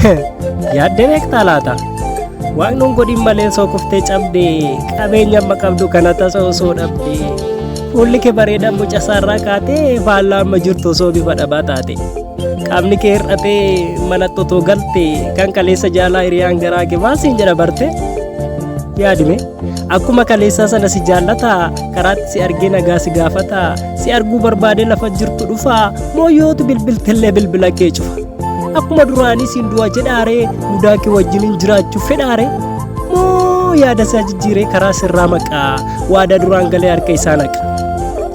Yaaddee beektaa laata? Waaqni hin godhin malee soo kuftee cabdee qabeenya amma qabdu kana tasa osoo dhabdee fuulli kee bareedaan mucasaarraa kaatee faallaa amma jirtu osoo bifa dhabaa taate qaamni kee hir'atee mana totoo galte kan kaleessa jaalaa hiriyaan garaa kee maasiin jedha barte yaadime akkuma kaleessaa sana si jaallata karaatti si argee nagaa si gaafata si arguu barbaadee lafa jirtu dhufa mooyyootu bilbiltellee bilbila kee cufa akkuma duraanii siin du'a jedhaaree mudaa kee wajjiniin jiraachuuf fedhaare moo yaada isaa jijjiiree karaa sirraa maqaa waadaa duraan galee harka isaa naqa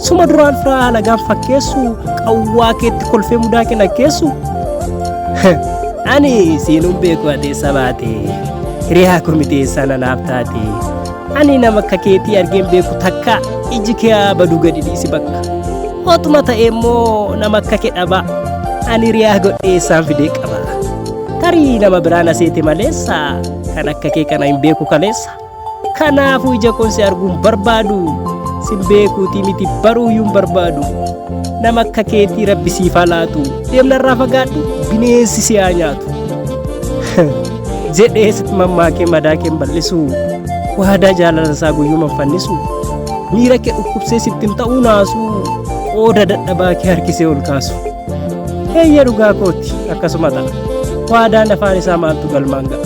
suma duraan firaa halagaan fakkeessu qawwaa keetti kolfee mudaa kee nakkeessu ani siinuun beeku adeessa baate hiriyaa kurmiteessa nanaaf taate ani nama akka keetii argeen beeku takka iji kee baduu gadi dhiisi bakka otuma ta'e immoo nama akka kee dhaba ani hiriyaa godheessaan fidee qaba tarii nama biraan aseete maleessa kan akka kee kana hin beeku kaleessa kanaafuu ija koon si arguun barbaadu sin beekuutii miti baruuyyuun barbaadu nama akka keetii rabbi siif haa laatu deemnarraa fagaadhu bineensi si haa nyaatu jedhee sitti mammaakee madaa kee bal'isu waadaa jaalala isaa guyyuma fannisu miira kee dhukkubsee sittiin ta'uu naasu qooda dadhabaa kee harkisee ol kaasu heeyya dhugaa kooti akkasuma ta'a waadaan afaan isaa maaltu galmaan ga'a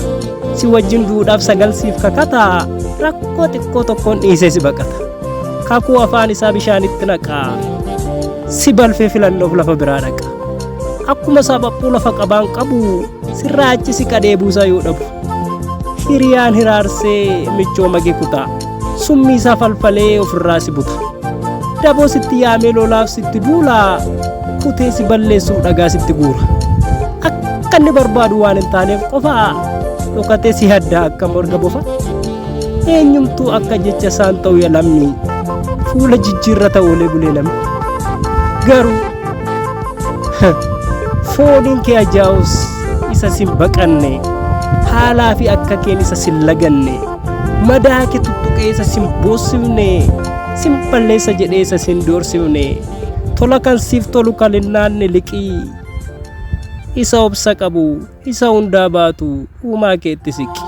si wajjin duudhaaf sagal siif kakataa rakkoo xiqqoo tokkoon dhiisee si baqata kakuu afaan isaa bishaanitti naqaa si balfee filannoof lafa biraa dhaqa akkuma sabaphuu lafa qabaan qabu sirraa achi si qadee buusaa yoo dhabu hiriyaan hiraarsee michooma kee kutaa summii isaa falfalee ofirraa si buta daboo sitti yaamee lolaaf sitti duulaa kutee si balleessuuf dhagaa sitti guura akka inni barbaadu waan hin taaneef qofaa dhokatee si haddaa akka morga bofa eenyumtuu akka jecha isaan ta'u yalamni fuula jijjiirrata oolee bulee namni garuu fooniin kee ajaa'us isa sin baqanne haalaa fi akka keen isa sin laganne madaa kee tuttuqee isa sin boossifne sin balleessa jedhee isa sin doorsifne tola kan siif tolu kan hin naanne liqii isa obsa qabu isa hundaa baatu uumaa keetti siqi